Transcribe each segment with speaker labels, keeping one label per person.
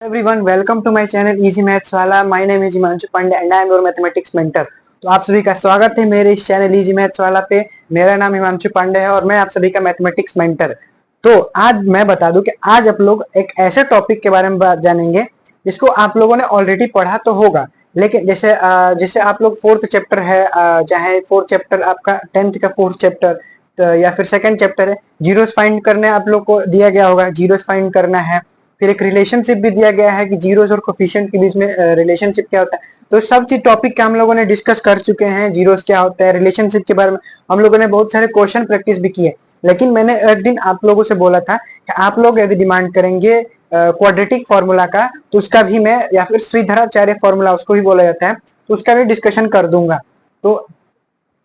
Speaker 1: Everyone, welcome to my channel easy maths वाला। My name is Himanshu Pandey and I am your mathematics mentor. तो आप सभी का स्वागत है मेरे इस चैनल इजी मैथ्स वाला पे। मेरा नाम हिमांशु पांडे है और मैं आप सभी का मैथमेटिक्स मेंटर। तो आज मैं बता दूं कि आज आप लोग एक ऐसे टॉपिक के बारे में जानेंगे जिसको आप लोगों ने ऑलरेडी पढ़ा तो होगा, लेकिन जैसे जैसे आप लोग फोर्थ चैप्टर है, चाहे फोर्थ चैप्टर आपका टेंथ का फोर्थ चैप्टर तो या फिर सेकंड चैप्टर है, जीरोस फाइंड करने आप लोग को दिया गया होगा, जीरोस फाइंड करना है। फिर एक रिलेशनशिप भी दिया गया है कि जीरोस और कोफिशिएंट के बीच में रिलेशनशिप क्या होता है। तो सब चीज टॉपिक का हम लोगों ने डिस्कस कर चुके हैं। जीरोस क्या होता है, रिलेशनशिप के बारे में हम लोगों ने बहुत सारे क्वेश्चन प्रैक्टिस भी किए। लेकिन मैंने एक दिन आप लोगों से बोला था कि आप लोग यदि डिमांड करेंगे क्वाड्रेटिक फॉर्मूला का, तो उसका भी मैं, या फिर श्रीधराचार्य फॉर्मूला उसको भी बोला जाता है, तो उसका भी डिस्कशन कर दूंगा। तो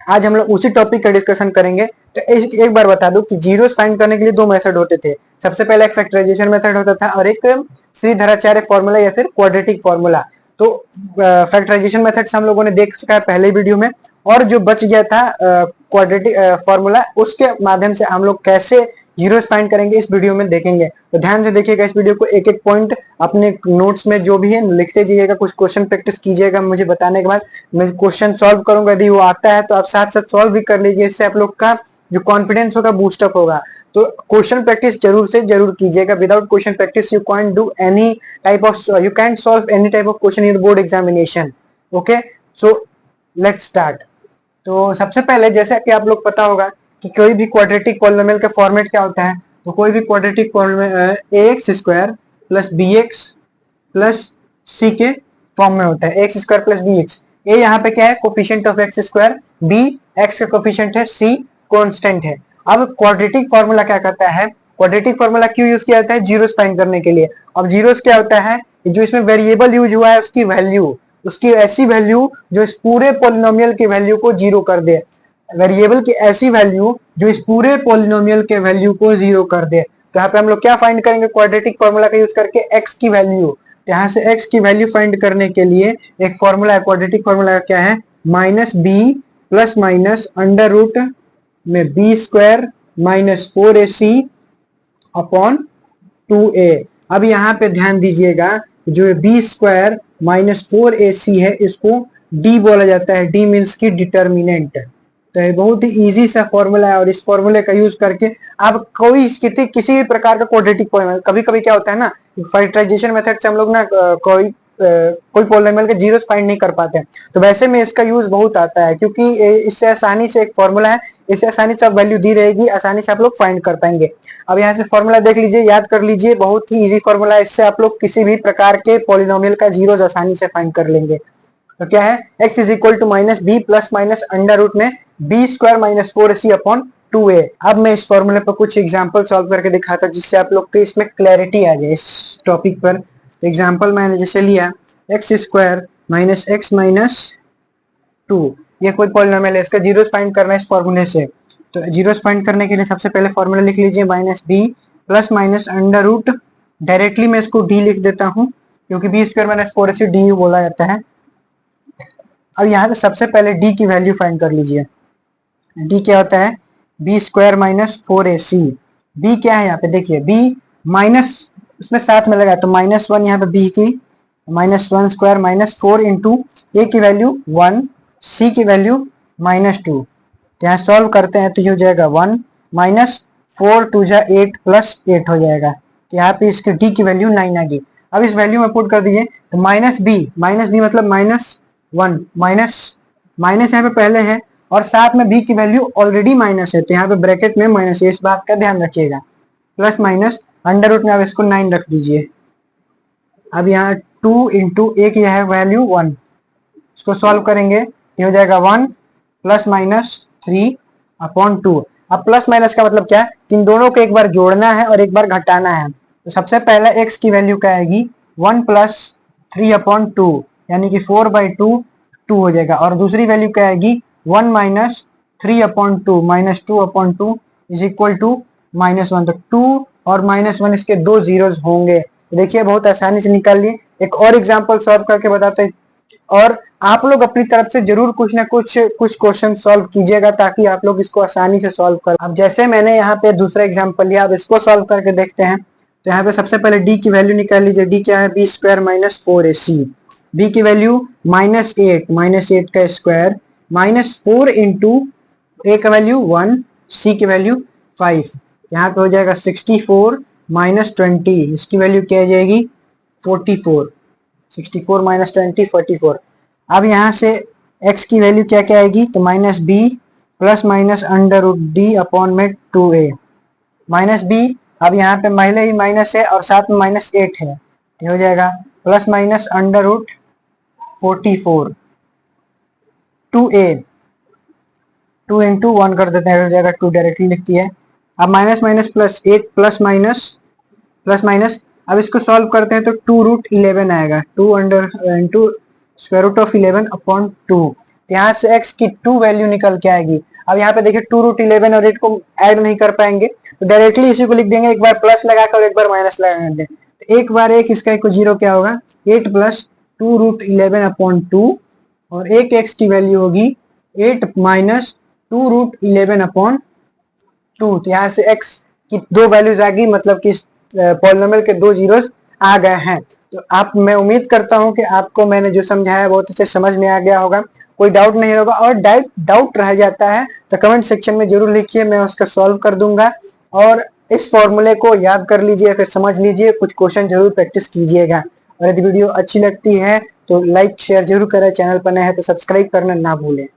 Speaker 1: आज हम लोग उसी टॉपिक का डिस्कशन करेंगे। तो एक बार बता दूं कि जीरोस फाइंड करने के लिए दो मेथड होते थे। सबसे पहले एक फैक्टराइजेशन मेथड होता था और एक श्रीधराचार्य फॉर्मूला या फिर क्वाड्रेटिक फॉर्मूला। तो फैक्टराइजेशन मेथड से हम लोगों ने देख चुका है पहले वीडियो में, और जो बच गया था क्वाड्रेटिक फॉर्मूला, उसके माध्यम से हम लोग कैसे जीरोस फाइंड करेंगे इस वीडियो में देखेंगे। तो ध्यान से देखिएगा इस वीडियो को, एक एक पॉइंट अपने नोट्स में जो भी है लिखते जाइएगा, कुछ क्वेश्चन प्रैक्टिस कीजिएगा। मुझे बताने के बाद मैं क्वेश्चन सॉल्व करूंगा, यदि वो आता है तो आप साथ साथ सॉल्व भी कर लीजिए। इससे आप लोग का जो कॉन्फिडेंस होगा बूस्टअप होगा। तो क्वेश्चन प्रैक्टिस जरूर से जरूर कीजिएगा। Without question practice you can do any type of, you can solve any type of question in board examination. Okay, so let's start. तो सबसे पहले जैसा कि आप लोग पता होगा कि कोई भी क्वाड्रेटिक पॉलिनोमियल का फॉर्मेट क्या होता है। तो कोई भी quadratic polynomial ax square plus bx plus c के फॉर्म में होता है। एक्स स्क्वायर प्लस bx, ए यहाँ पे क्या है, coefficient of x square, b x का कोफिशिएंट है, c कांस्टेंट है। अब क्वाड्रेटिक फॉर्मूला क्या कहता है, क्वाड्रेटिक फॉर्मूला क्यों यूज किया जाता है, जीरोस फाइंड करने के लिए। अब जीरोस क्या होता है, जो इसमें वेरिएबल यूज हुआ है उसकी वैल्यू, उसकी ऐसी वैल्यू जो इस पूरे पॉलिनोमियल की वैल्यू को जीरो कर दे। वेरिएबल की ऐसी वैल्यू जो इस पूरे पॉलिनोमियल के वैल्यू को जीरो कर दे। तो यहाँ पे हम लोग क्या फाइंड करेंगे, क्वाड्रेटिक फॉर्मूला का यूज करके x की वैल्यू। तो यहाँ से x की वैल्यू फाइंड करने के लिए एक फॉर्मूला है, क्वाड्रेटिक फॉर्मूला क्या है, minus B plus minus under root में b square minus 4ac upon 2a। अब यहाँ पे ध्यान दीजिएगा, जो बी स्क्वायर माइनस 4ac है, इसको d बोला जाता है। d मीन्स की डिटर्मिनेंट। तो ये बहुत ही इजी सा फॉर्मूला है और इस फॉर्मूले का यूज करके आप कोई किसी भी प्रकार का क्वाड्रेटिक पॉलिनोमियल, कभी कभी क्या होता है ना, फैक्टराइजेशन मेथड से हम लोग ना कोई पॉलिनोमियल के जीरोस फाइंड नहीं कर पाते हैं। तो वैसे में इसका यूज बहुत आता है, क्योंकि इससे आसानी से, एक फॉर्मूला है, इससे आसानी से वैल्यू दी रहेगी, आसानी से आप लोग फाइंड कर पाएंगे। अब यहाँ से फॉर्मूला देख लीजिए, याद कर लीजिए, बहुत ही इजी फॉर्मूला है। इससे आप लोग किसी भी प्रकार के पॉलिनोमियल का जीरोस आसानी से फाइंड कर लेंगे। तो क्या है, x is equal to minus B plus minus under root में b square minus 4ac upon 2a। अब मैं इस फॉर्मूले पर कुछ एग्जांपल सॉल्व करके दिखाता हूं, जिससे आप लोग को इसमें क्लैरिटी आ जाए इस टॉपिक पर। तो एग्जांपल मैंने जैसे लिया, x square minus x minus 2, ये कोई पॉलिनोमियल है, इसका जीरोस फाइंड करना है इस फॉर्मूले से। तो जीरोस फाइंड करने के लिए सबसे पहले फॉर्मूला लिख लीजिए, minus B plus minus under root, directly मैं इसको डी लिख देता हूँ, क्योंकि B square minus 4ac D बोला जाता है। अब यहाँ से सबसे पहले d की वैल्यू फाइंड कर लीजिए। d क्या होता है, B square minus 4ac। b क्या है यहाँ पे देखिए, b माइनस उसमें साथ में लगा, तो माइनस 1 यहाँ पे b की, minus 1 square minus 4 into a की वैल्यू 1, c की वैल्यू माइनस 2। तो यहाँ सॉल्व करते हैं तो ये हो जाएगा 1 माइनस 4 2 जा 8 प्लस 8 हो जाएगा। तो यहाँ पे इसके d की वैल्यू 9 आ गई। अब इस वैल्यू में पुट कर दीजिए, तो माइनस बी मतलब माइनस 1, माइनस यहाँ पे पहले है और साथ में b की वैल्यू ऑलरेडी माइनस है, तो यहाँ पे ब्रैकेट में माइनस है, इस बात का ध्यान रखिएगा। प्लस माइनस अंडर रूट में आप इसको 9 रख दीजिए। अब यहाँ 2 इंटू a की है वैल्यू 1, इसको सॉल्व करेंगे, ये हो जाएगा 1 प्लस माइनस 3 अपॉन 2। अब प्लस माइनस का मतलब क्या है, कि इन दोनों को एक बार जोड़ना है और एक बार घटाना है। तो सबसे पहले x की वैल्यू क्या आएगी, 1 प्लस 3 अपॉन 2, यानी कि 4/2 2 हो जाएगा। और दूसरी वैल्यू क्या आएगी, 1 minus 3 upon 2 minus 2 upon 2 is equal to minus 1। तो 2 और माइनस 1 इसके दो जीरोस होंगे। तो देखिए बहुत आसानी से निकाल लिए। एक और एग्जांपल सॉल्व करके बताते हैं, और आप लोग अपनी तरफ से जरूर कुछ ना कुछ क्वेश्चन सॉल्व कीजिएगा, ताकि आप लोग इसको आसानी से सॉल्व कर। अब जैसे मैंने यहाँ पे दूसरा एग्जांपल लिया, अब इसको सॉल्व करके देखते हैं। तो यहाँ पे सबसे पहले डी की वैल्यू निकाल लीजिए। डी क्या है, B square minus 4ac। B की वैल्यू -8 का स्क्वायर -4 इंटू ए का वैल्यू 1, सी की वैल्यू 5। यहाँ पे हो जाएगा 64 माइनस 20, इसकी वैल्यू क्या आ जाएगी 44। 64 माइनस 20 44। अब यहाँ से x की वैल्यू क्या क्या आएगी, तो minus B plus minus under root D upon में 2a माइनस बी। अब यहाँ पे पहले ही माइनस है और साथ में -8 है, तो हो जाएगा plus minus under root 44 2a। 2 into 1 कर देते हैं, हो जाएगा 2 डायरेक्टली लिखती है। अब minus minus plus 8 plus minus. अब इसको सॉल्व करते हैं तो 2√11 आएगा। 2 under into square root of 11 upon 2। यहाँ से x की 2 वैल्यू निकल के आएगी। अब यहाँ पे देखिए 2√11 और 8 को ऐड नहीं कर पाएंगे, तो डायरेक्टली इसी को लिख देंगे, एक बार प्लस लगाकर और एक बार माइनस लगा दें। तो एक बार एक इसका एक जीरो क्या होगा, 8 प्लस 2√11 अपॉन 2, और एक x की वैल्यू होगी 8 माइनस 2√11 अपॉन 2। तो यहाँ से x की 2 वैल्यूज आ गई, मतलब कि पॉलिनोमियल के 2 जीरोस आ गए हैं। तो मैं उम्मीद करता हूं कि आपको मैंने जो समझाया बहुत अच्छे समझ में आ गया होगा, कोई डाउट नहीं होगा। और डाउट रह जाता है तो कमेंट सेक्शन में जरूर लिखिए, मैं उसका सॉल्व कर दूंगा। और इस फॉर्मूले को याद कर लीजिए, फिर समझ लीजिए, कुछ क्वेश्चन जरूर प्रैक्टिस कीजिएगा। और यदि वीडियो अच्छी लगती है तो लाइक शेयर जरूर करें, चैनल पर नए हैं तो सब्सक्राइब करना ना भूलें।